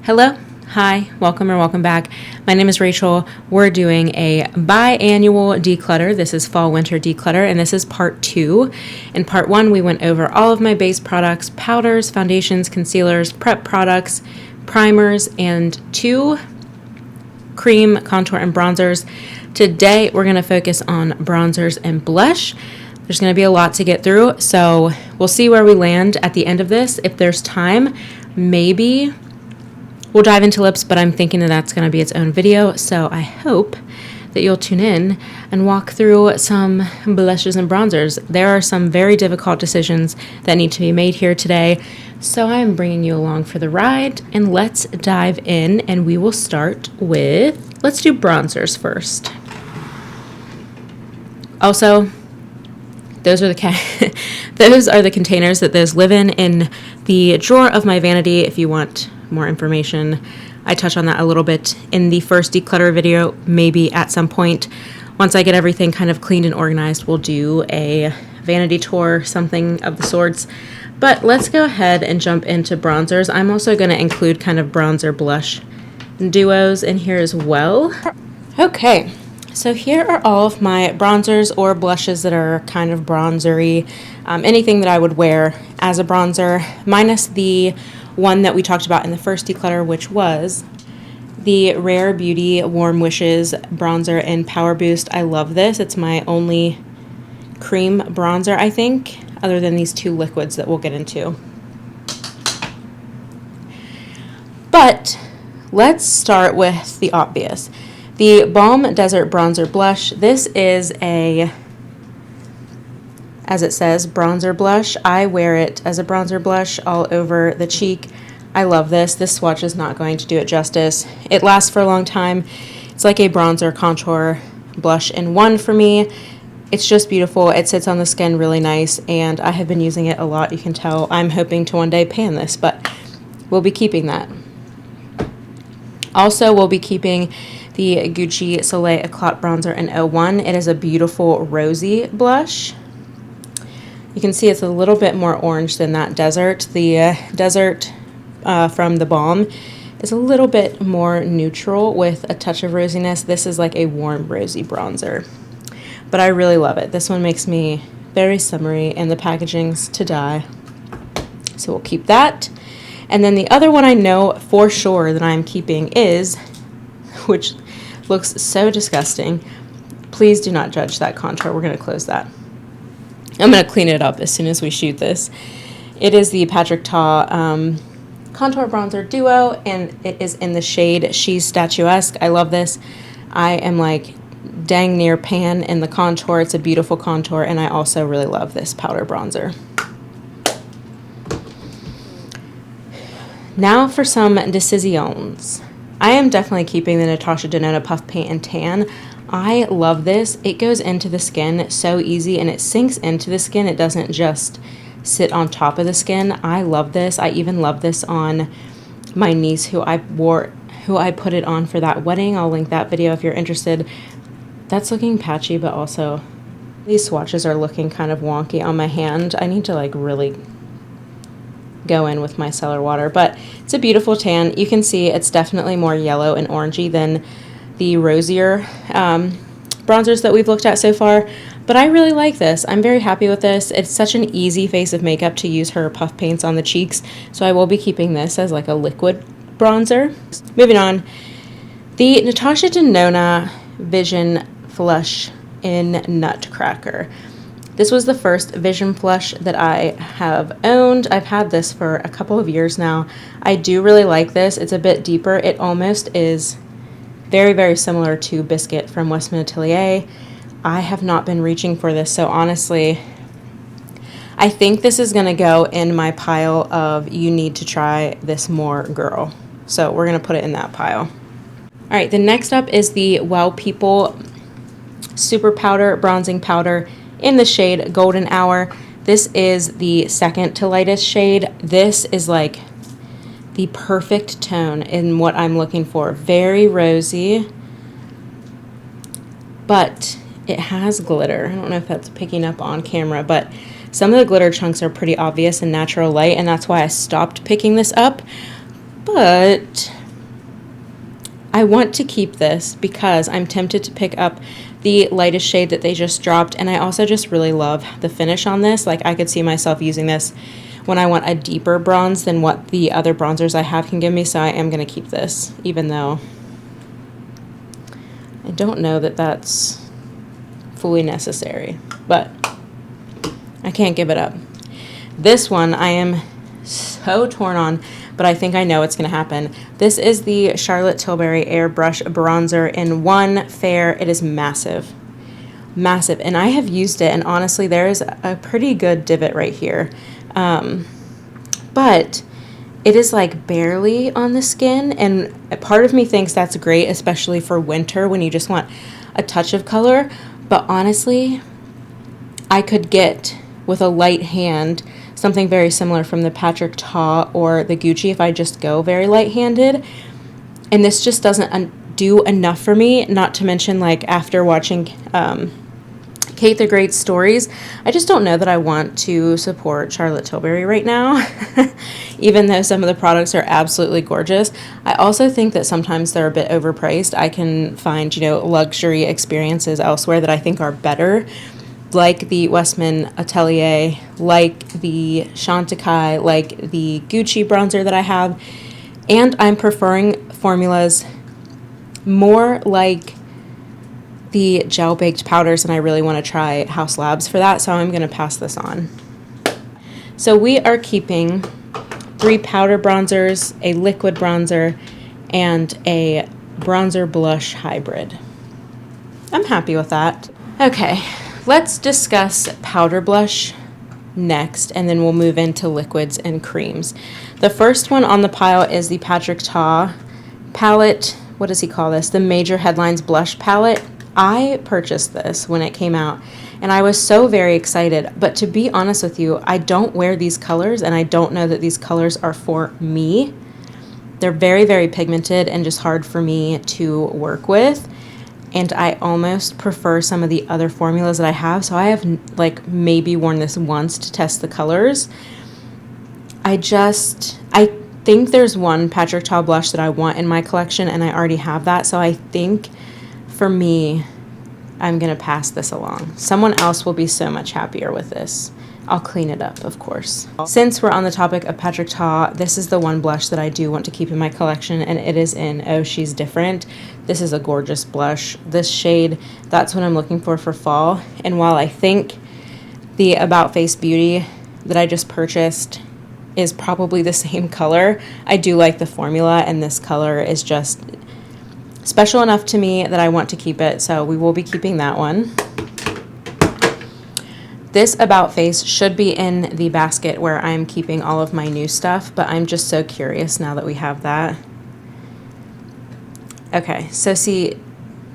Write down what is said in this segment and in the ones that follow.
Hello, hi, welcome or welcome back. My name is Rachel. We're doing a biannual declutter. This is fall winter declutter, and this is part 2. In part 1, we went over all of my base products, powders, foundations, concealers, prep products, primers, and 2 cream, contour, and bronzers. Today, we're going to focus on bronzers and blush. There's going to be a lot to get through, so we'll see where we land at the end of this. If there's time, maybe we'll dive into lips, but I'm thinking that that's going to be its own video, so I hope that you'll tune in and walk through some blushes and bronzers. There are some very difficult decisions that need to be made here today, so I'm bringing you along for the ride, and let's dive in, and we will start with, let's do bronzers first. Also, those are the containers that those live in the drawer of my vanity. If you want more information, I touch on that a little bit in the first declutter video. Maybe at some point, once I get everything kind of cleaned and organized, we'll do a vanity tour, something of the sorts. But let's go ahead and jump into bronzers. I'm also going to include kind of bronzer blush duos in here as well. Okay. So here are all of my bronzers or blushes that are kind of bronzery, anything that I would wear as a bronzer, minus the one that we talked about in the first declutter, which was the Rare Beauty Warm Wishes bronzer in Power Boost. I love this. It's my only cream bronzer, I think, other than these 2 liquids that we'll get into. But let's start with the obvious. The Balm Desert Bronzer Blush. This is a, as it says, bronzer blush. I wear it as a bronzer blush all over the cheek. I love this. This swatch is not going to do it justice. It lasts for a long time. It's like a bronzer contour blush in one for me. It's just beautiful. It sits on the skin really nice, and I have been using it a lot. You can tell I'm hoping to one day pan this, but we'll be keeping that. Also, we'll be keeping the Gucci Soleil Eclat Bronzer in 01. It is a beautiful rosy blush. You can see it's a little bit more orange than that Desert. The Desert from the Balm is a little bit more neutral with a touch of rosiness. This is like a warm rosy bronzer, but I really love it. This one makes me very summery, and the packaging's to die. So we'll keep that. And then the other one I know for sure that I'm keeping is, which looks so disgusting. Please do not judge that contour. We're going to close that. I'm going to clean it up as soon as we shoot this. It is the Patrick Ta Contour Bronzer Duo, and it is in the shade She's Statuesque. I love this. I am like dang near pan in the contour. It's a beautiful contour, and I also really love this powder bronzer. Now for some decisions. I am definitely keeping the Natasha Denona Puff Paint and Tan. I love this. It goes into the skin so easy, and it sinks into the skin. It doesn't just sit on top of the skin. I love this. I even love this on my niece who I put it on for that wedding. I'll link that video if you're interested. That's looking patchy, but also these swatches are looking kind of wonky on my hand. I need to like really go in with my cellar water, but it's a beautiful tan. You can see it's definitely more yellow and orangey than the rosier bronzers that we've looked at so far, but I really like this. I'm very happy with this. It's such an easy face of makeup to use her puff paints on the cheeks, so I will be keeping this as like a liquid bronzer. Moving on, the Natasha Denona Vision Flush in Nutcracker. This was the first Vision Flush that I have owned. I've had this for a couple of years now. I do really like this. It's a bit deeper. It almost is very, very similar to Biscuit from Westman Atelier. I have not been reaching for this, so honestly, I think this is going to go in my pile of you need to try this more, girl. So we're going to put it in that pile. All right, the next up is the Well People Super Powder Bronzing Powder in the shade Golden Hour. This is the second to lightest shade. This is like the perfect tone in what I'm looking for. Very rosy, but it has glitter. I don't know if that's picking up on camera, but some of the glitter chunks are pretty obvious in natural light, and that's why I stopped picking this up. but I want to keep this because I'm tempted to pick up the lightest shade that they just dropped, and I also just really love the finish on this. Like, I could see myself using this when I want a deeper bronze than what the other bronzers I have can give me, so I am going to keep this, even though I don't know that that's fully necessary, but I can't give it up. This one I am so torn on, but I think I know what's going to happen. This is the Charlotte Tilbury Airbrush Bronzer in 1 Fair. It is massive. Massive. And I have used it, and honestly, there is a pretty good divot right here. But it is like barely on the skin, and part of me thinks that's great, especially for winter when you just want a touch of color. But honestly, I could get, with a light hand, something very similar from the Patrick Ta or the Gucci if I just go very light-handed. And this just doesn't do enough for me, not to mention, like, after watching Kate the Great's stories, I just don't know that I want to support Charlotte Tilbury right now, even though some of the products are absolutely gorgeous. I also think that sometimes they're a bit overpriced. I can find, luxury experiences elsewhere that I think are better, like the Westman Atelier, like the Chantecaille, like the Gucci bronzer that I have. And I'm preferring formulas more like the gel-baked powders, and I really want to try House Labs for that, so I'm going to pass this on. So we are keeping 3 powder bronzers, a liquid bronzer, and a bronzer blush hybrid. I'm happy with that. Okay, let's discuss powder blush next, and then we'll move into liquids and creams. The first one on the pile is the Patrick Ta palette. What does he call this? The Major Headlines Blush Palette. I purchased this when it came out, and I was so very excited. But to be honest with you, I don't wear these colors, and I don't know that these colors are for me. They're very, very pigmented and just hard for me to work with. And I almost prefer some of the other formulas that I have. So I have maybe worn this once to test the colors. I think there's one Patrick Ta blush that I want in my collection, and I already have that. So I think for me, I'm going to pass this along. Someone else will be so much happier with this. I'll clean it up, of course. Since we're on the topic of Patrick Ta, this is the one blush that I do want to keep in my collection, and it is in Oh, She's Different. This is a gorgeous blush. This shade, that's what I'm looking for fall. And while I think the About Face Beauty that I just purchased is probably the same color, I do like the formula, and this color is just special enough to me that I want to keep it, so we will be keeping that one. This About Face should be in the basket where I'm keeping all of my new stuff, but I'm just so curious now that we have that. Okay, so see,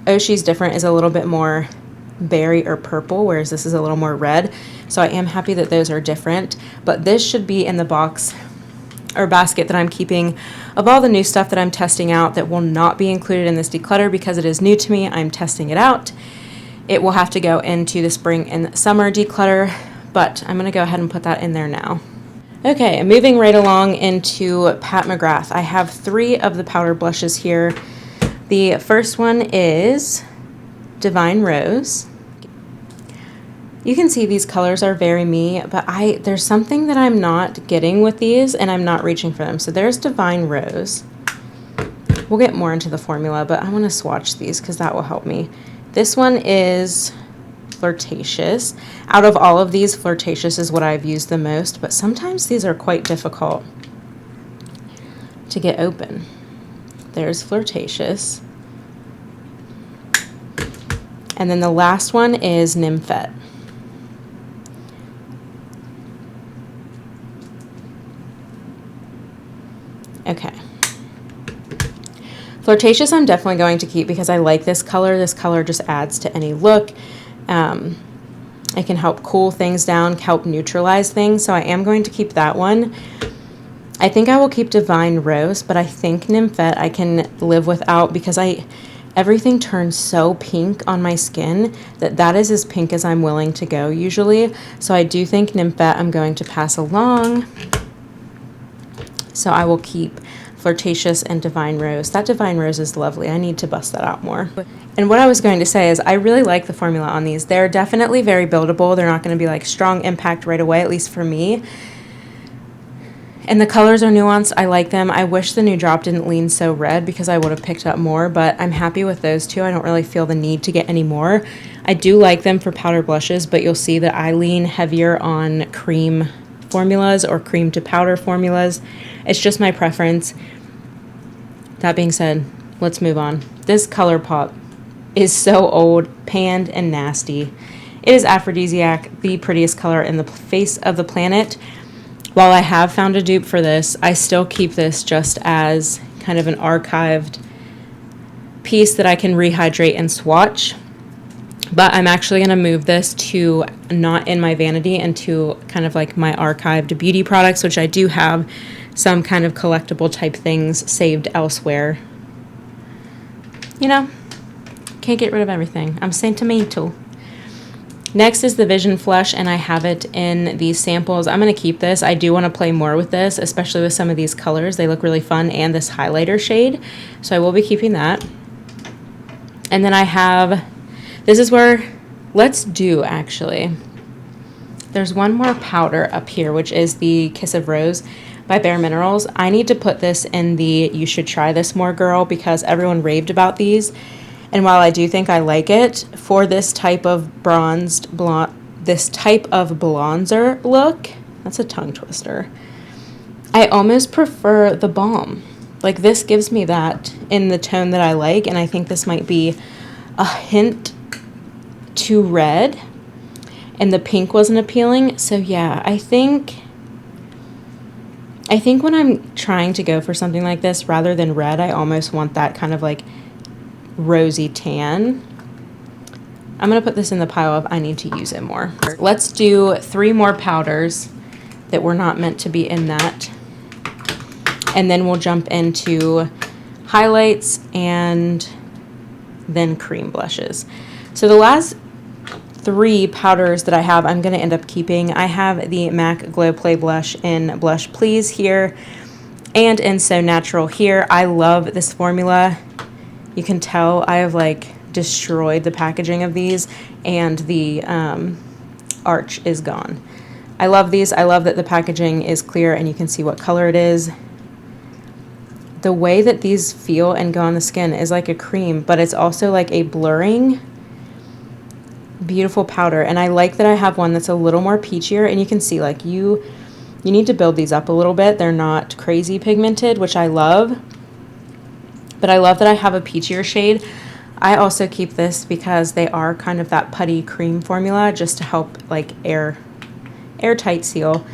Oh, She's Different is a little bit more berry or purple, whereas this is a little more red, so I am happy that those are different. But this should be in the box or basket that I'm keeping of all the new stuff that I'm testing out that will not be included in this declutter because it is new to me. I'm testing it out. It will have to go into the spring and summer declutter, but I'm going to go ahead and put that in there now. Okay, moving right along into Pat McGrath. I have 3 of the powder blushes here. The first one is Divine Rose. You can see these colors are very me, but there's something that I'm not getting with these, and I'm not reaching for them. So there's Divine Rose. We'll get more into the formula, but I want to swatch these because that will help me. This one is Flirtatious. Out of all of these, Flirtatious is what I've used the most, but sometimes these are quite difficult to get open. There's Flirtatious. And then the last one is Nymphette. Okay. Flirtatious I'm definitely going to keep because I like this color. This color just adds to any look. It can help cool things down, help neutralize things, so I am going to keep that one. I think I will keep Divine Rose, but I think Nymphette I can live without because everything turns so pink on my skin that is as pink as I'm willing to go usually. So I do think Nymphette I'm going to pass along. So I will keep Flirtatious, and Divine Rose. That Divine Rose is lovely. I need to bust that out more. And what I was going to say is I really like the formula on these. They're definitely very buildable. They're not going to be like strong impact right away, at least for me. And the colors are nuanced. I like them. I wish the new drop didn't lean so red because I would have picked up more, but I'm happy with those two. I don't really feel the need to get any more. I do like them for powder blushes, but you'll see that I lean heavier on cream formulas or cream to powder formulas. It's just my preference. That being said, let's move on. This ColourPop is so old, panned, and nasty. It is Aphrodisiac, the prettiest color in the face of the planet. While I have found a dupe for this, I still keep this just as kind of an archived piece that I can rehydrate and swatch. But I'm actually going to move this to not in my vanity and to kind of like my archived beauty products, which I do have some kind of collectible type things saved elsewhere. You know, can't get rid of everything. I'm sentimental. Next is the Vision Flush, and I have it in these samples. I'm going to keep this. I do want to play more with this, especially with some of these colors. They look really fun, and this highlighter shade. So I will be keeping that. And then I have, this is where, actually. There's one more powder up here, which is the Kiss of Rose by Bare Minerals. I need to put this in the You Should Try This More girl because everyone raved about these. And while I do think I like it, for this type of this type of bronzer look, that's a tongue twister, I almost prefer the balm. Like this gives me that in the tone that I like, and I think this might be a hint too red, and the pink wasn't appealing. So yeah, I think when I'm trying to go for something like this, rather than red, I almost want that kind of like rosy tan. I'm going to put this in the pile of I need to use it more. Let's do 3 more powders that were not meant to be in that. And then we'll jump into highlights and then cream blushes. So the last 3 powders that I have, I'm going to end up keeping. I have the MAC Glow Play Blush in Blush Please here and in So Natural here. I love this formula. You can tell I have like destroyed the packaging of these, and the arch is gone. I love these. I love that the packaging is clear and you can see what color it is. The way that these feel and go on the skin is like a cream, but it's also like a blurring, beautiful powder. And I like that I have one that's a little more peachier, and you can see like you need to build these up a little bit. They're not crazy pigmented, which I love. But I love that I have a peachier shade. I also keep this because they are kind of that putty cream formula just to help like airtight seal.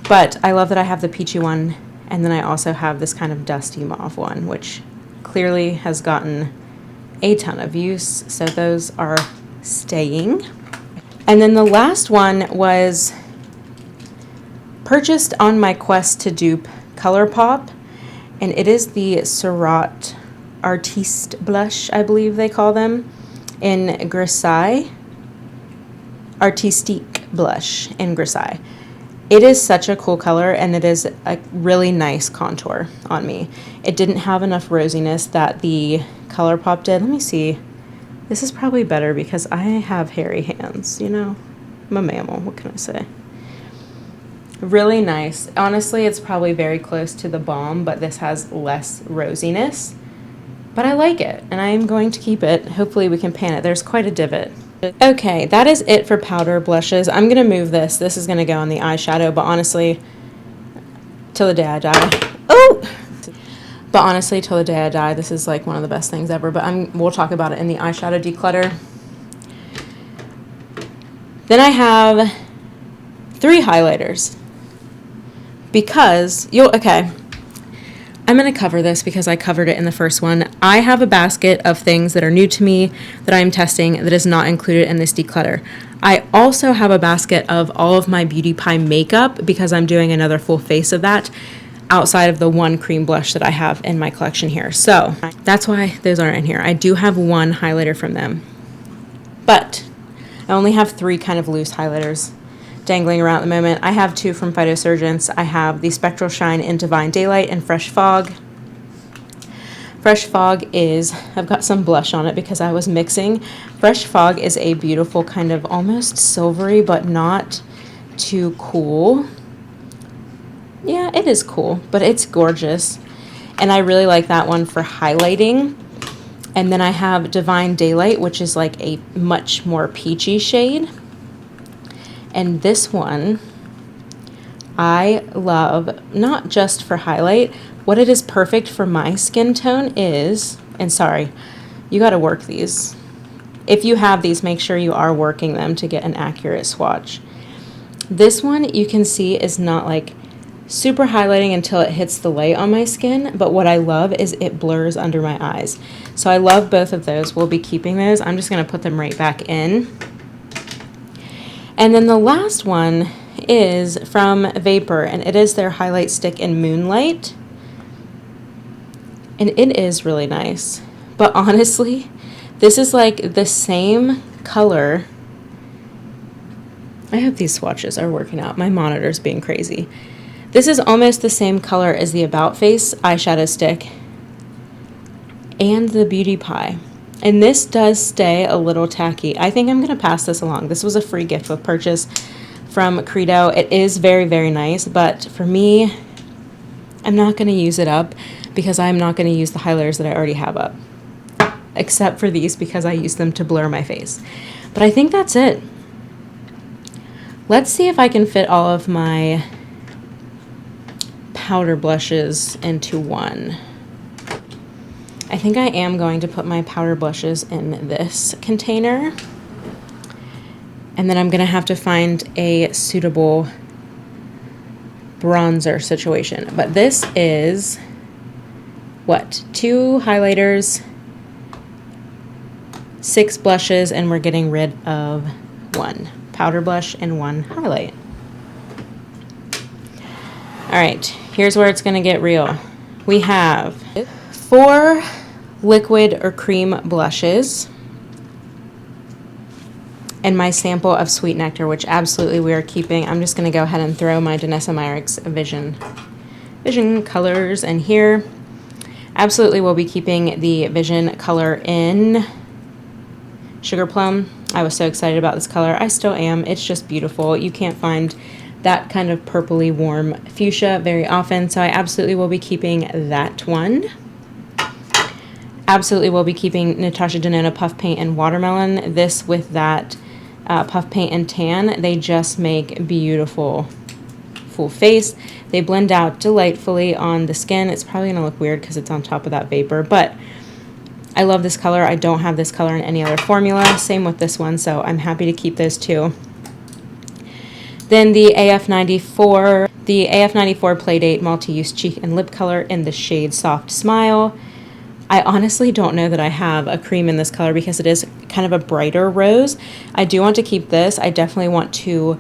But I love that I have the peachy one, and then I also have this kind of dusty mauve one, which clearly has gotten a ton of use. So those are staying. And then the last one was purchased on my quest to dupe ColourPop. And it is the Surat Artiste Blush, I believe they call them, in Grisaille. Artistique Blush in Grisaille. It is such a cool color, and it is a really nice contour on me. It didn't have enough rosiness that the ColourPop did. Let me see. This is probably better because I have hairy hands, you know. I'm a mammal, what can I say? Really nice. Honestly, it's probably very close to the balm, but this has less rosiness. But I like it, and I'm going to keep it. Hopefully we can pan it. There's quite a divot. Okay, that is it for powder blushes. I'm going to move this. This is going to go on the eyeshadow, but honestly, till the day I die. Oh! But honestly, till the day I die, this is like one of the best things ever. But we'll talk about it in the eyeshadow declutter. Then I have 3 highlighters. Because I'm going to cover this because I covered it in the first one. I have a basket of things that are new to me that I'm testing that is not included in this declutter. I also have a basket of all of my Beautypie makeup because I'm doing another full face of that outside of the one cream blush that I have in my collection here. So that's why those aren't in here. I do have one highlighter from them, but I only have 3 kind of loose highlighters. dangling around at the moment. I have two from Phytosurgence. I have the Spectral Shine in Divine Daylight and Fresh Fog. Fresh Fog is, I've got some blush on it because I was mixing. Fresh Fog is a beautiful kind of almost silvery but not too cool. Yeah, it is cool, but it's gorgeous. And I really like that one for highlighting. And then I have Divine Daylight, which is like a much more peachy shade. And this one I love, not just for highlight. What it is perfect for my skin tone is, and sorry, you got to work these. If you have these, make sure you are working them to get an accurate swatch. This one you can see is not like super highlighting until it hits the light on my skin, but what I love is it blurs under my eyes. So I love both of those. We'll be keeping those. I'm just going to put them right back in. And then the last one is from Vapor, and it is their highlight stick in Moonlight. And it is really nice. But honestly, this is like the same color. I hope these swatches are working out. My monitor's being crazy. This is almost the same color as the About Face eyeshadow stick and the Beautypie. And this does stay a little tacky. I think I'm going to pass this along. This was a free gift with purchase from Credo. It is very, very nice, but for me, I'm not going to use it up because I'm not going to use the highlighters that I already have up, except for these because I use them to blur my face. But I think that's it. Let's see if I can fit all of my powder blushes into one. I think I am going to put my powder blushes in this container. And then I'm going to have to find a suitable bronzer situation. But this is, what, 2 highlighters, 6 blushes, and we're getting rid of 1 powder blush and 1 highlight. All right, here's where it's going to get real. We have 4 liquid or cream blushes and my sample of Sweet Nectar, which absolutely we are keeping. I'm just going to go ahead and throw my Danessa Myricks Vision colors in here. Absolutely we'll be keeping the Vision color in Sugar Plum. I was so excited about this color. I still am. It's just beautiful. You can't find that kind of purpley warm fuchsia very often, so I absolutely will be keeping that one. Absolutely will be keeping Natasha Denona Puff Paint and Watermelon. This with that Puff Paint and Tan. They just make beautiful full face. They blend out delightfully on the skin. It's probably going to look weird because it's on top of that vapor, but I love this color. I don't have this color in any other formula. Same with this one, so I'm happy to keep those two. Then the AF94 Playdate Multi-Use Cheek and Lip Color in the shade Soft Smile. I honestly don't know that I have a cream in this color because it is kind of a brighter rose. I do want to keep this. I definitely want to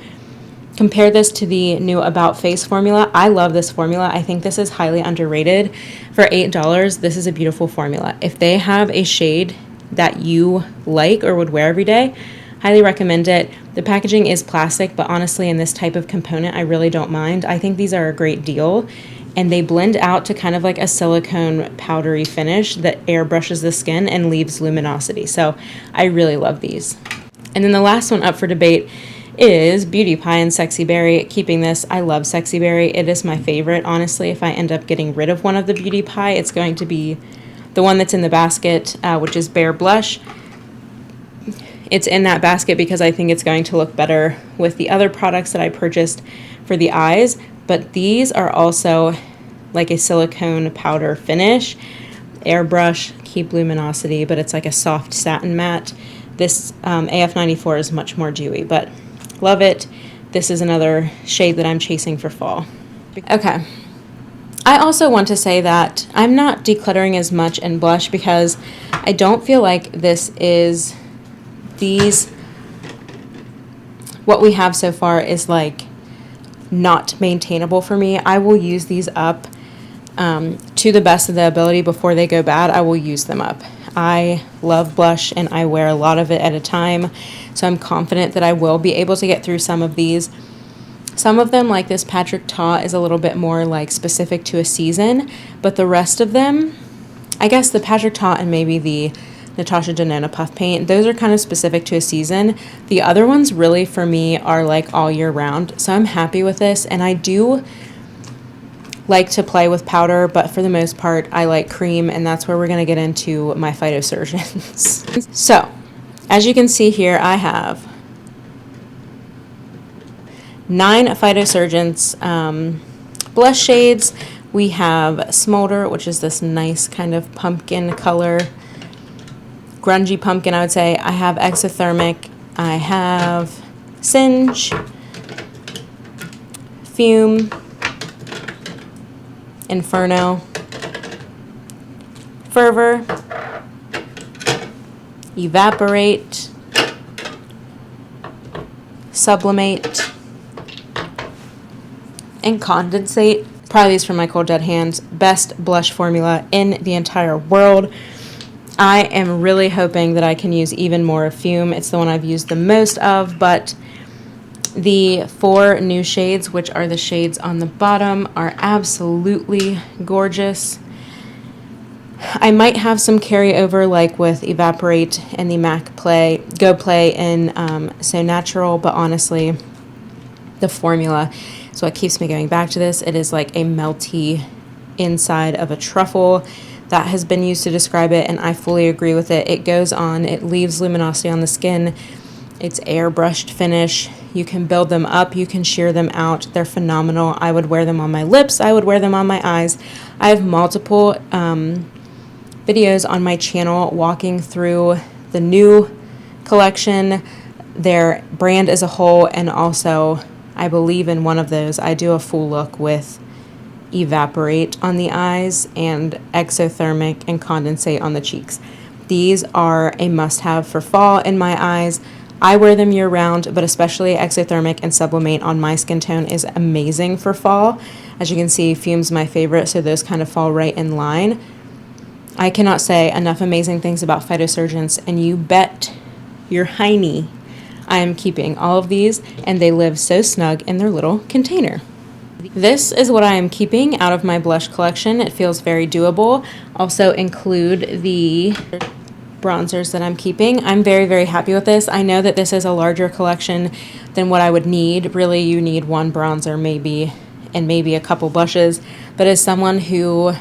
compare this to the new About Face formula. I love this formula. I think this is highly underrated. For $8, this is a beautiful formula. If they have a shade that you like or would wear every day, highly recommend it. The packaging is plastic, but honestly, in this type of component, I really don't mind. I think these are a great deal, and they blend out to kind of like a silicone powdery finish that airbrushes the skin and leaves luminosity. So I really love these. And then the last one up for debate is Beautypie and Sexy Berry. Keeping this, I love Sexy Berry. It is my favorite, honestly. If I end up getting rid of one of the Beautypie, it's going to be the one that's in the basket, which is Bare Blush. It's in that basket because I think it's going to look better with the other products that I purchased for the eyes, but these are also like a silicone powder finish. Airbrush, keep luminosity, but it's like a soft satin matte. This AF94 is much more dewy, but love it. This is another shade that I'm chasing for fall. Okay. I also want to say that I'm not decluttering as much in blush because I don't feel like this is what we have so far is like not maintainable for me. I will use these up to the best of the ability. Before they go bad, I will use them up. I love blush and I wear a lot of it at a time, so I'm confident that I will be able to get through some of these. Some of them, like this Patrick Ta, is a little bit more like specific to a season, but the rest of them, I guess the Patrick Ta and maybe the Natasha Denona Puff Paint, those are kind of specific to a season. The other ones really for me are like all year round. So I'm happy with this, and I do like to play with powder, but for the most part I like cream, and that's where we're going to get into my phytosurgeons. So as you can see here, I have 9 phytosurgeons blush shades. We have Smolder, which is this nice kind of pumpkin color, grungy pumpkin, I would say. I have Exothermic, I have Singe, Fume, Inferno, Fervor, Evaporate, Sublimate, and Condensate. Probably these from my Cold Dead Hands. Best blush formula in the entire world. I am really hoping that I can use even more of Fume. It's the one I've used the most of, but the 4 new shades, which are the shades on the bottom, are absolutely gorgeous. I might have some carryover like with Evaporate and the MAC Go Play in So Natural, but honestly, the formula is what keeps me going back to this. It is like a melty inside of a truffle. That has been used to describe it, and I fully agree with it. It goes on, it leaves luminosity on the skin. It's airbrushed finish. You can build them up, you can sheer them out. They're phenomenal. I would wear them on my lips, I would wear them on my eyes. I have multiple videos on my channel walking through the new collection, their brand as a whole, and also I believe in one of those I do a full look with Evaporate on the eyes and Exothermic and Condensate on the cheeks. These are a must-have for fall in my eyes. I wear them year-round, but especially Exothermic and Sublimate on my skin tone is amazing for fall. As you can see, Fume's my favorite, so those kind of fall right in line. I cannot say enough amazing things about phytosurgeons, and you bet your hiney I am keeping all of these, and they live so snug in their little container. This is what I am keeping out of my blush collection. It feels very doable. Also include the bronzers that I'm keeping. I'm very, very happy with this. I know that this is a larger collection than what I would need. Really, you need 1 bronzer maybe, and maybe a couple blushes. But as someone who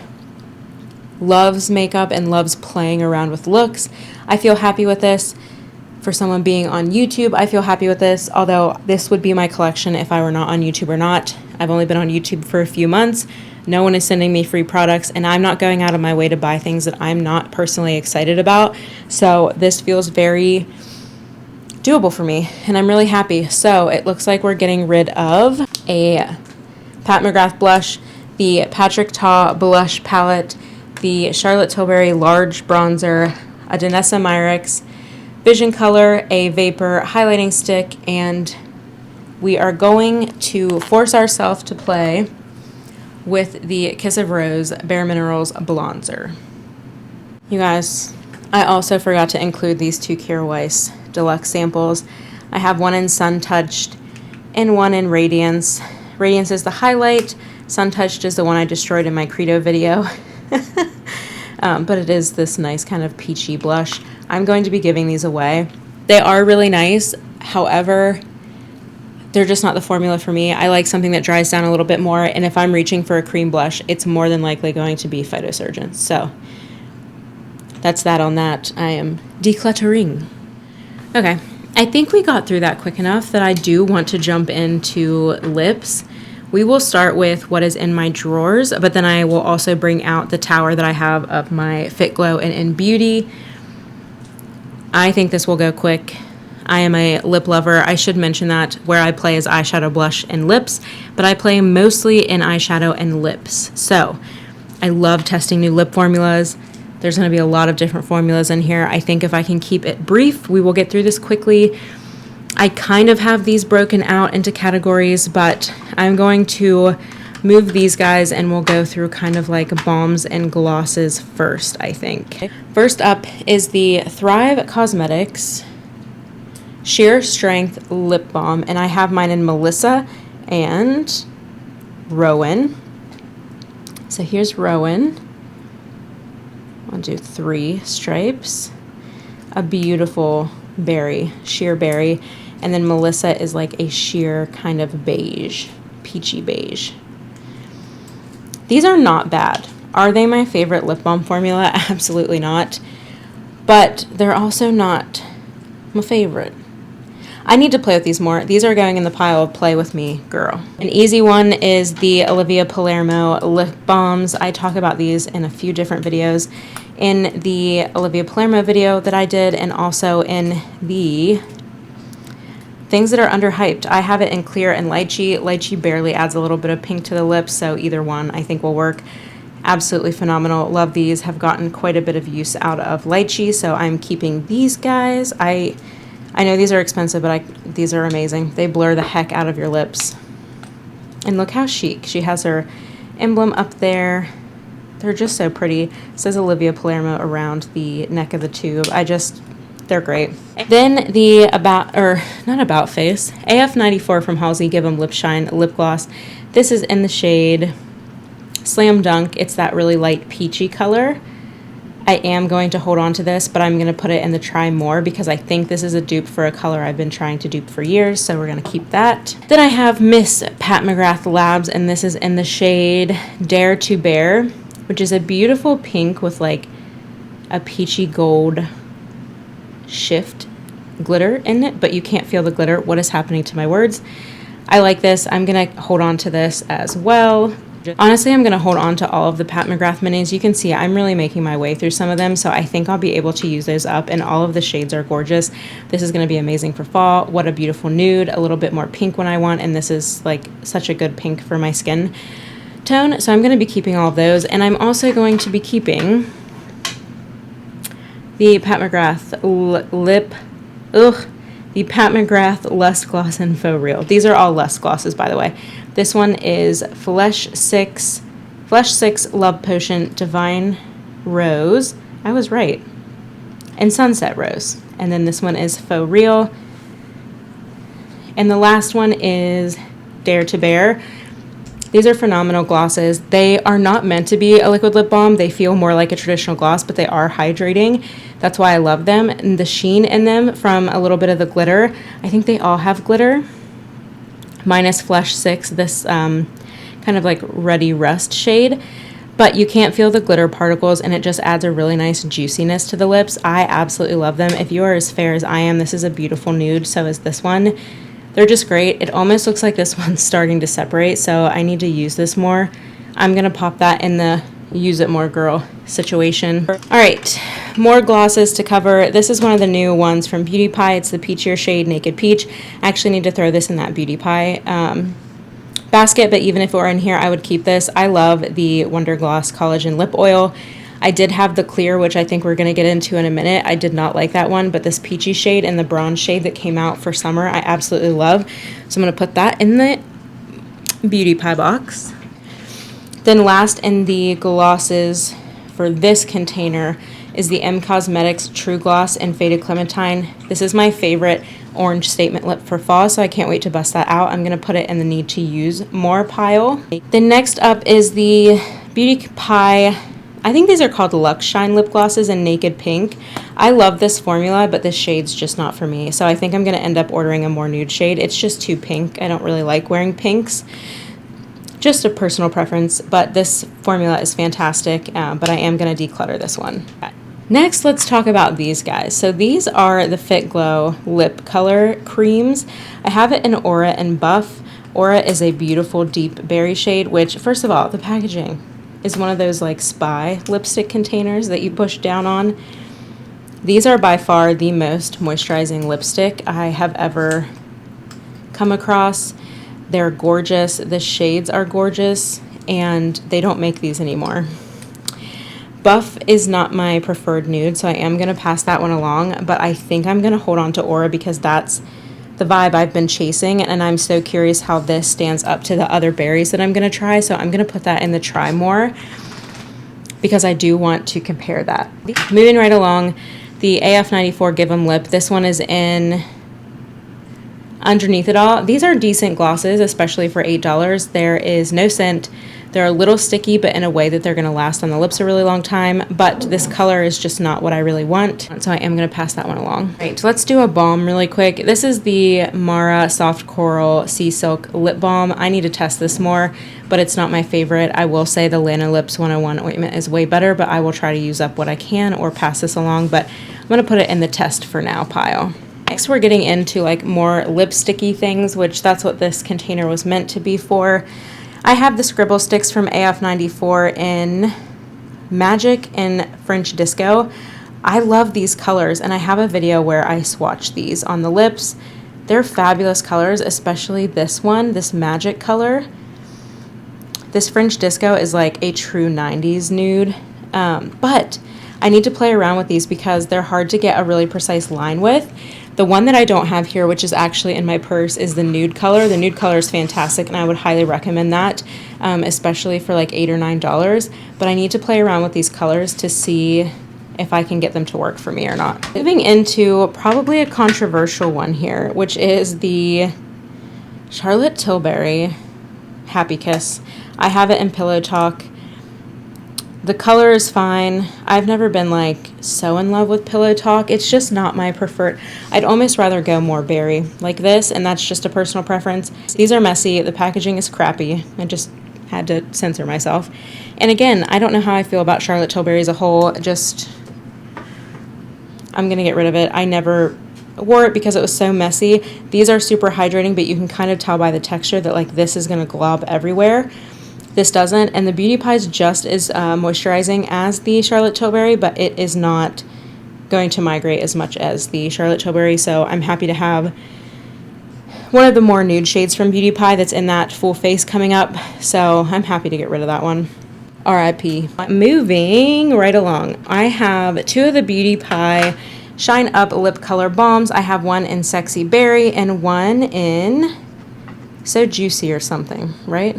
loves makeup and loves playing around with looks, I feel happy with this. For someone being on YouTube, I feel happy with this, although this would be my collection if I were not on YouTube or not. I've only been on YouTube for a few months. No one is sending me free products, and I'm not going out of my way to buy things that I'm not personally excited about. So this feels very doable for me, and I'm really happy. So it looks like we're getting rid of a Pat McGrath blush, the Patrick Ta blush palette, the Charlotte Tilbury large bronzer, a Danessa Myricks Vision Color, a Vapor highlighting stick, and we are going to force ourselves to play with the Kiss of Rose Bare Minerals Bronzer. You guys, I also forgot to include these 2 Kira Weiss deluxe samples. I have one in Sun Touched and one in Radiance. Radiance is the highlight. Sun Touched is the one I destroyed in my Credo video. But it is this nice kind of peachy blush. I'm going to be giving these away. They are really nice. However, they're just not the formula for me. I like something that dries down a little bit more, and if I'm reaching for a cream blush, it's more than likely going to be Phytosurgeon. So that's that on that. I am decluttering. Okay, I think we got through that quick enough that I do want to jump into lips. We will start with what is in my drawers, but then I will also bring out the tower that I have of my Fit Glow and In Beauty. I think this will go quick. I am a lip lover. I should mention that where I play is eyeshadow, blush, and lips, but I play mostly in eyeshadow and lips. So I love testing new lip formulas. There's going to be a lot of different formulas in here. I think if I can keep it brief, we will get through this quickly. I kind of have these broken out into categories, but I'm going to move these guys and we'll go through kind of like balms and glosses first, I think. First up is the Thrive Causemetics Sheer Strength Lip Balm, and I have mine in Melissa and Rowan. So here's Rowan. I'll do 3 stripes. A beautiful berry, sheer berry. And then Melissa is like a sheer kind of beige, peachy beige. These are not bad. Are they my favorite lip balm formula? Absolutely not. But they're also not my favorite. I need to play with these more. These are going in the pile of play with me, girl. An easy one is the Olivia Palermo lip balms. I talk about these in a few different videos. In the Olivia Palermo video that I did, and also in the things that are underhyped. I have it in clear and lychee. Lychee barely adds a little bit of pink to the lips, so either one I think will work. Absolutely phenomenal. Love these. Have gotten quite a bit of use out of lychee, so I'm keeping these guys. I know these are expensive, but these are amazing. They blur the heck out of your lips. And look how chic. She has her emblem up there. They're just so pretty. It says Olivia Palermo around the neck of the tube. They're great. Then the not about face, AF94 from Halsey Give 'em Lip Shine lip gloss. This is in the shade Slam Dunk. It's that really light peachy color. I am going to hold on to this, but I'm going to put it in the Try More because I think this is a dupe for a color I've been trying to dupe for years, so we're going to keep that. Then I have Miss Pat McGrath Labs, and this is in the shade Dare to Bear, which is a beautiful pink with like a peachy gold shift glitter in it, but you can't feel the glitter. What is happening to my words? I like this. I'm going to hold on to this as well. Honestly, I'm going to hold on to all of the Pat McGrath minis. You can see I'm really making my way through some of them, so I think I'll be able to use those up, and all of the shades are gorgeous. This is going to be amazing for fall. What a beautiful nude, a little bit more pink when I want, and this is like such a good pink for my skin tone, so I'm going to be keeping all of those, and I'm also going to be keeping the Pat McGrath the Pat McGrath Lust Gloss and Faux Real. These are all Lust Glosses, by the way. This one is Flesh 6 Love Potion Divine Rose. I was right. And Sunset Rose. And then this one is Faux Real. And the last one is Dare to Bear. These are phenomenal glosses. They are not meant to be a liquid lip balm. They feel more like a traditional gloss, but they are hydrating. That's why I love them. And the sheen in them from a little bit of the glitter, I think they all have glitter. Minus Flesh 6, this kind of like Ruddy Rust shade. But you can't feel the glitter particles, and it just adds a really nice juiciness to the lips. I absolutely love them. If you are as fair as I am, this is a beautiful nude. So is this one. They're just great. It almost looks like this one's starting to separate, so I need to use this more. I'm going to pop that in the use it more girl situation. All right, more glosses to cover. This is one of the new ones from Beautypie. It's the peachier shade Naked Peach. I actually need to throw this in that Beautypie basket, but even if it were in here, I would keep this. I love the Wonder Gloss Collagen Lip Oil. I did have the clear, which I think we're going to get into in a minute. I did not like that one, but this peachy shade and the bronze shade that came out for summer, I absolutely love. So I'm going to put that in the Beautypie box. Then last in the glosses for this container is the Causemetics True Gloss and Faded Clementine. This is my favorite orange statement lip for fall, so I can't wait to bust that out. I'm going to put it in the need to use more pile. Then next up is the Beautypie, I think these are called Luxe Shine lip glosses in Naked Pink. I love this formula, but this shade's just not for me. So I think I'm going to end up ordering a more nude shade. It's just too pink. I don't really like wearing pinks. Just a personal preference, but this formula is fantastic, but I am going to declutter this one. Next, let's talk about these guys. So these are the Fit Glow lip color creams. I have it in Aura and Buff. Aura is a beautiful deep berry shade, which, first of all, the packaging is one of those like spy lipstick containers that you push down on. These are by far the most moisturizing lipstick I have ever come across. They're gorgeous. The shades are gorgeous, and they don't make these anymore. Buff is not my preferred nude, so I am going to pass that one along, but I think I'm going to hold on to Aura because that's the vibe I've been chasing, and I'm so curious how this stands up to the other berries that I'm going to try, so I'm going to put that in the Try More because I do want to compare that. Moving right along, the AF94 Give 'em Lip. This one is in underneath it all. These are decent glosses, especially for $8. There is no scent. They're a little sticky, but in a way that they're going to last on the lips a really long time. But this color is just not what I really want, so I am going to pass that one along. All right, so let's do a balm really quick. This is the Mara Soft Coral Sea Silk Lip Balm. I need to test this more, but it's not my favorite. I will say the Lanolips 101 ointment is way better, but I will try to use up what I can or pass this along. But I'm going to put it in the test for now pile. Next, we're getting into like more lipsticky things, which that's what this container was meant to be for. I have the Scribble Sticks from AF94 in Magic and French Disco. I love these colors, and I have a video where I swatch these on the lips. They're fabulous colors, especially this one, this Magic color. This French Disco is like a true 90s nude, but I need to play around with these because they're hard to get a really precise line with. The one that I don't have here, which is actually in my purse, is the nude color. The nude color is fantastic, and I would highly recommend that, especially for like $8 or $9. But I need to play around with these colors to see if I can get them to work for me or not. Moving into probably a controversial one here, which is the Charlotte Tilbury Happy Kiss. I have it in Pillow Talk. The color is fine. I've never been like so in love with Pillow Talk. It's just not my preferred. I'd almost rather go more berry like this, and that's just a personal preference. These are messy. The packaging is crappy. I just had to censor myself. And again, I don't know how I feel about Charlotte Tilbury as a whole. Just, I'm going to get rid of it. I never wore it because it was so messy. These are super hydrating, but you can kind of tell by the texture that like this is going to glob everywhere. This doesn't, and the Beautypie is just as moisturizing as the Charlotte Tilbury, but it is not going to migrate as much as the Charlotte Tilbury, so I'm happy to have one of the more nude shades from Beautypie that's in that full face coming up, so I'm happy to get rid of that one. RIP. Moving right along, I have two of the Beautypie Shine Up Lip Color Balms. I have one in Sexy Berry and one in So Juicy or something, right?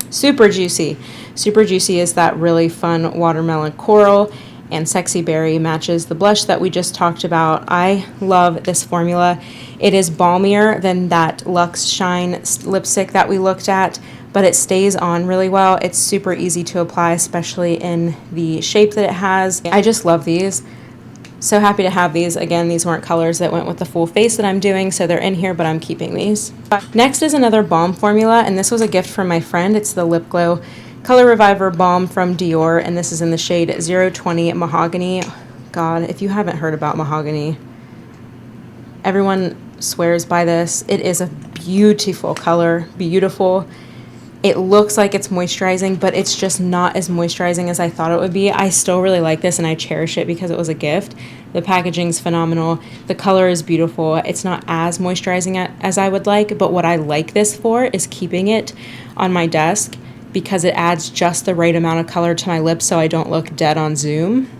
Super Juicy. Super Juicy is that really fun watermelon coral, and Sexy Berry matches the blush that we just talked about. I love this formula. It is balmier than that Luxe Shine lipstick that we looked at, but it stays on really well. It's super easy to apply, especially in the shape that it has. I just love these. So happy to have these. Again, these weren't colors that went with the full face that I'm doing, so they're in here, but I'm keeping these. Next is another balm formula, and this was a gift from my friend. It's the Lip Glow Color Reviver Balm from Dior, and this is in the shade 020 Mahogany. God, if you haven't heard about Mahogany, everyone swears by this. It is a beautiful color, beautiful. It looks like it's moisturizing, but it's just not as moisturizing as I thought it would be. I still really like this, and I cherish it because it was a gift. The packaging's phenomenal. The color is beautiful. It's not as moisturizing as I would like, but what I like this for is keeping it on my desk because it adds just the right amount of color to my lips so I don't look dead on Zoom.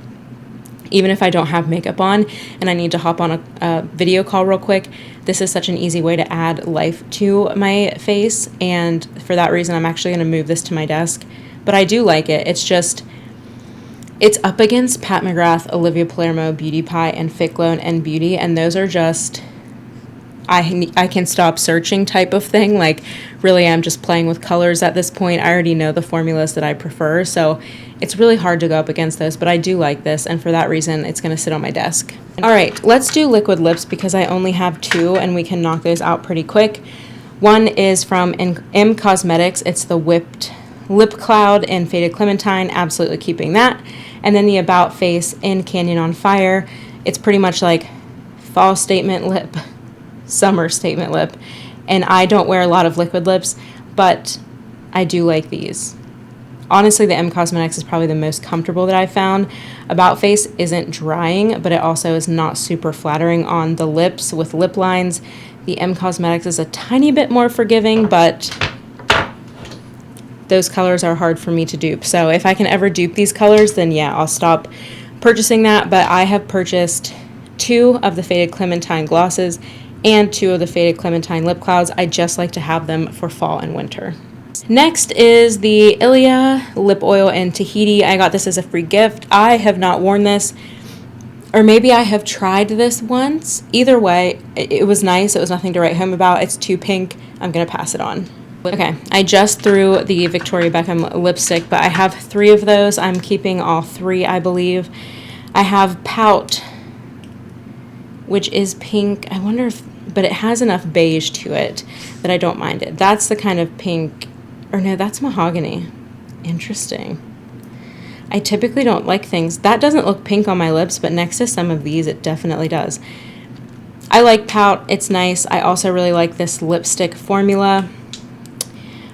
Even if I don't have makeup on and I need to hop on a video call real quick, this is such an easy way to add life to my face, and for that reason I'm actually going to move this to my desk. But I do like it. It's up against Pat McGrath, Olivia Palermo, Beautypie, and Fit Glow and N Beauty, and those are just I can stop searching type of thing. Like, really, I'm just playing with colors at this point. I already know the formulas that I prefer, so it's really hard to go up against those, but I do like this, and for that reason, it's going to sit on my desk. All right, let's do liquid lips because I only have two, and we can knock those out pretty quick. One is from M Causemetics. It's the Whipped Lip Cloud in Faded Clementine. Absolutely keeping that. And then the About Face in Canyon on Fire. It's pretty much like fall statement lip, summer statement lip, and I don't wear a lot of liquid lips, but I do like these. Honestly, the M Causemetics is probably the most comfortable that I've found. About Face isn't drying, but it also is not super flattering on the lips with lip lines. The M Causemetics is a tiny bit more forgiving, but those colors are hard for me to dupe. So if I can ever dupe these colors, then yeah, I'll stop purchasing that. But I have purchased two of the Faded Clementine glosses and two of the Faded Clementine lip clouds. I just like to have them for fall and winter. Next is the Ilia Lip Oil in Tahiti. I got this as a free gift. I have not worn this. Or maybe I have tried this once. Either way, it was nice. It was nothing to write home about. It's too pink. I'm going to pass it on. Okay, I just threw the Victoria Beckham lipstick, but I have 3 of those. I'm keeping all 3, I believe. I have Pout, which is pink. I wonder if, but it has enough beige to it that I don't mind it. That's the kind of pink, or no, that's mahogany. Interesting. I typically don't like things. That doesn't look pink on my lips, but next to some of these, it definitely does. I like Pout. It's nice. I also really like this lipstick formula.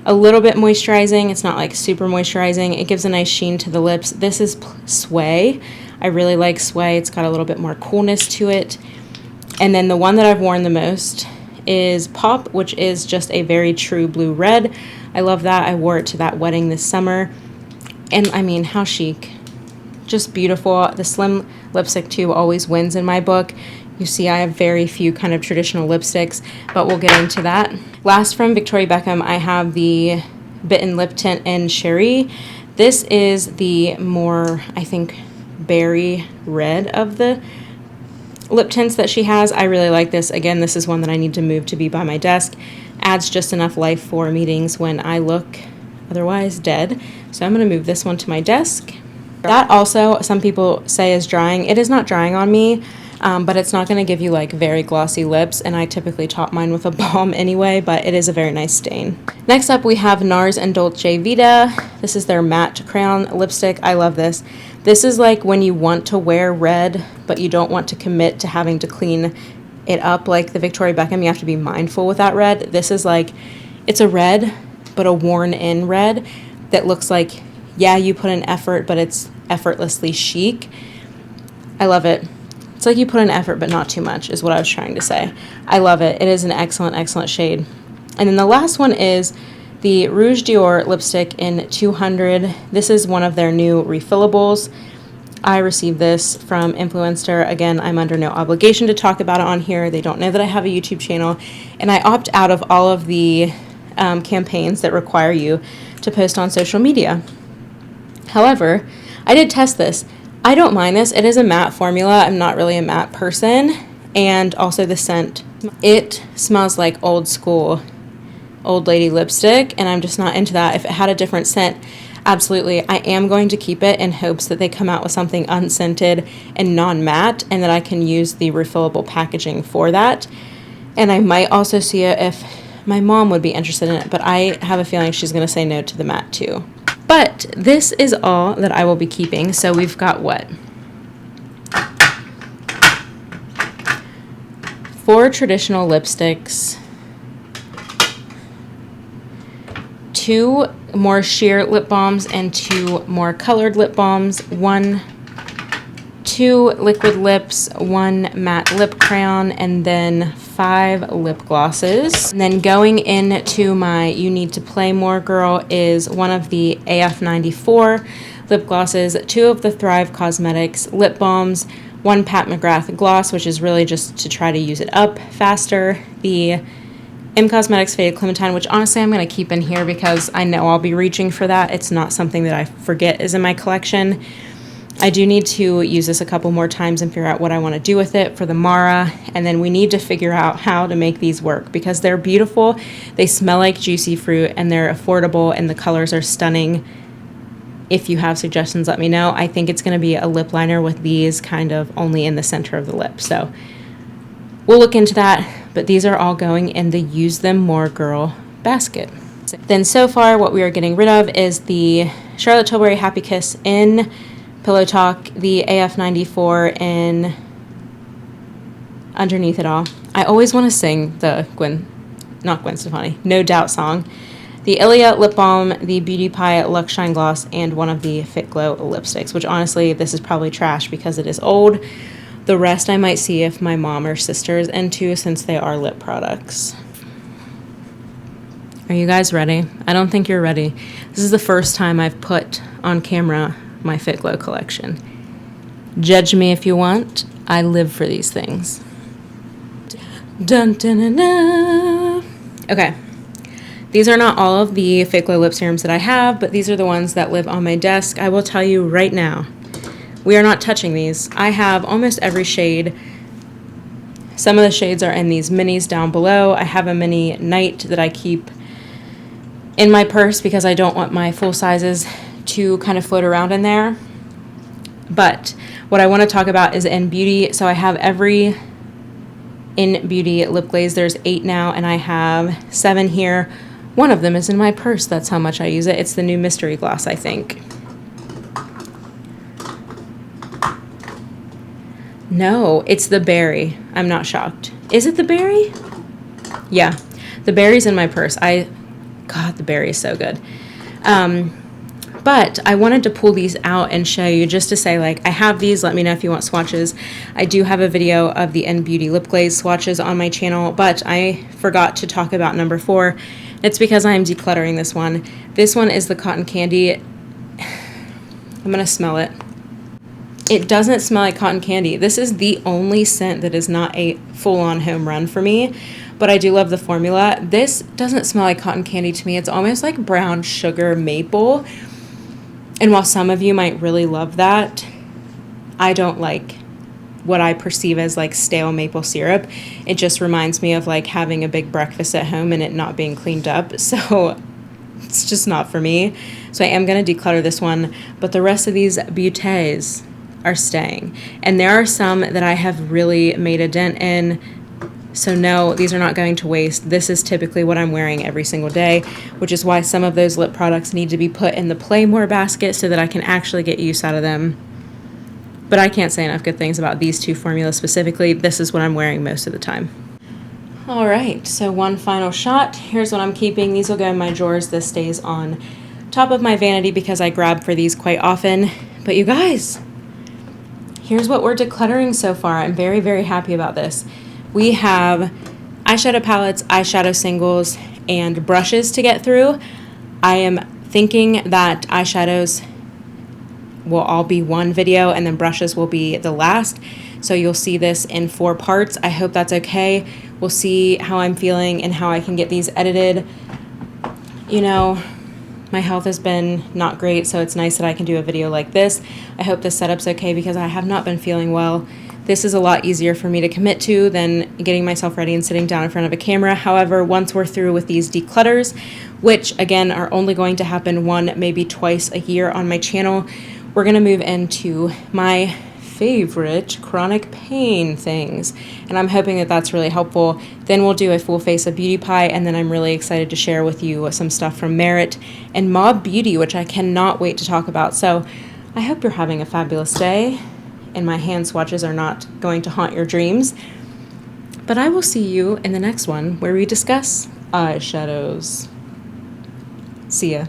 A little bit moisturizing. It's not like super moisturizing. It gives a nice sheen to the lips. This is Sway. I really like Sway. It's got a little bit more coolness to it. And then the one that I've worn the most is Pop, which is just a very true blue red. I love that. I wore it to that wedding this summer. And I mean, how chic. Just beautiful. The slim lipstick tube always wins in my book. You see, I have very few kind of traditional lipsticks, but we'll get into that. Last from Victoria Beckham, I have the Bitten Lip Tint in Cherie. This is the more, I think, berry red of the lip tints that she has. I really like this. Again, this is one that I need to move to be by my desk. Adds just enough life for meetings when I look otherwise dead. So I'm going to move this one to my desk. That also, some people say is drying. It is not drying on me, but it's not going to give you like very glossy lips, and I typically top mine with a balm anyway, but it is a very nice stain. Next up, we have NARS and Dolce Vita. This is their matte crayon lipstick. I love this. This is like when you want to wear red, but you don't want to commit to having to clean it up like the Victoria Beckham. You have to be mindful with that red. This is like, it's a red, but a worn-in red that looks like, yeah, you put an effort, but it's effortlessly chic. I love it. It's like you put an effort, but not too much, is what I was trying to say. I love it. It is an excellent, excellent shade. And then the last one is the Rouge Dior lipstick in 200. This is one of their new refillables. I received this from Influencer. Again, I'm under no obligation to talk about it on here. They don't know that I have a YouTube channel. And I opt out of all of the campaigns that require you to post on social media. However, I did test this. I don't mind this. It is a matte formula. I'm not really a matte person. And also the scent. It smells like old school, old lady lipstick, and I'm just not into that. If it had a different scent, absolutely. I am going to keep it in hopes that they come out with something unscented and non-matte, and that I can use the refillable packaging for that. And I might also see it if my mom would be interested in it, but I have a feeling she's going to say no to the matte too. But this is all that I will be keeping. So we've got what? 4 traditional lipsticks, 2 more sheer lip balms, and 2 more colored lip balms, 2 liquid lips, 1 matte lip crayon, and then 5 lip glosses. And then going into my You Need to Play More girl is one of the AF94 lip glosses, 2 of the Thrive Causemetics lip balms, 1 Pat McGrath gloss, which is really just to try to use it up faster, the Causemetics Faded Clementine, which honestly I'm going to keep in here because I know I'll be reaching for that. It's not something that I forget is in my collection. I do need to use this a couple more times and figure out what I want to do with it for the Mara, and then we need to figure out how to make these work because they're beautiful, they smell like juicy fruit, and they're affordable, and the colors are stunning. If you have suggestions, let me know. I think it's going to be a lip liner with these kind of only in the center of the lip, so we'll look into that, but these are all going in the Use Them More Girl basket. Then so far what we are getting rid of is the Charlotte Tilbury Happy Kiss in Pillow Talk, the AF94 in Underneath It All. I always want to sing the not Gwen Stefani, No Doubt song. The Ilia Lip Balm, the Beautypie Luxe Shine Gloss, and one of the Fit Glow lipsticks, which honestly, this is probably trash because it is old. The rest I might see if my mom or sister is into, since they are lip products. Are you guys ready? I don't think you're ready. This is the first time I've put on camera my Fit Glow collection. Judge me if you want. I live for these things. Dun, dun, dun, dun. Okay. These are not all of the Fit Glow lip serums that I have, but these are the ones that live on my desk. I will tell you right now, We are not touching these. I have almost every shade. Some of the shades are in these minis down below. I have a mini Night that I keep in my purse because I don't want my full sizes to kind of float around in there. But what I want to talk about is in Beauty. So I have every in Beauty lip glaze. There's 8 now, and I have 7 here. One of them is in my purse. That's how much I use it. It's the new Mystery Gloss, I think. No, it's the berry. I'm not shocked. Is it the berry? Yeah, the berry's in my purse. God, the berry is so good. But I wanted to pull these out and show you just to say, like, I have these. Let me know if you want swatches. I do have a video of the In Beauty lip glaze swatches on my channel, but I forgot to talk about number 4. It's because I am decluttering this one. This one is the Cotton Candy. I'm going to smell it. It doesn't smell like cotton candy. This is the only scent that is not a full-on home run for me, but I do love the formula. This doesn't smell like cotton candy to me. It's almost like brown sugar maple. And while some of you might really love that, I don't like what I perceive as like stale maple syrup. It just reminds me of like having a big breakfast at home and it not being cleaned up. So it's just not for me. So I am going to declutter this one, but the rest of these beautés are staying. And there are some that I have really made a dent in. So no, these are not going to waste. This is typically what I'm wearing every single day, which is why some of those lip products need to be put in the Play More basket so that I can actually get use out of them. But I can't say enough good things about these 2 formulas specifically. This is what I'm wearing most of the time. All right, so one final shot. Here's what I'm keeping. These will go in my drawers. This stays on top of my vanity because I grab for these quite often. But you guys, here's what we're decluttering so far. I'm very, very happy about this. We have eyeshadow palettes, eyeshadow singles, and brushes to get through. I am thinking that eyeshadows will all be one video and then brushes will be the last. So you'll see this in 4 parts. I hope that's okay. We'll see how I'm feeling and how I can get these edited. You know, my health has been not great, so it's nice that I can do a video like this. I hope this setup's okay because I have not been feeling well. This is a lot easier for me to commit to than getting myself ready and sitting down in front of a camera. However, once we're through with these declutters, which again are only going to happen 1, maybe twice a year on my channel, we're going to move into my favorite chronic pain things. And I'm hoping that that's really helpful. Then we'll do a full face of Beautypie, and then I'm really excited to share with you some stuff from Merit and Mob Beauty, which I cannot wait to talk about. So I hope you're having a fabulous day, and my hand swatches are not going to haunt your dreams. But I will see you in the next one where we discuss eyeshadows. See ya.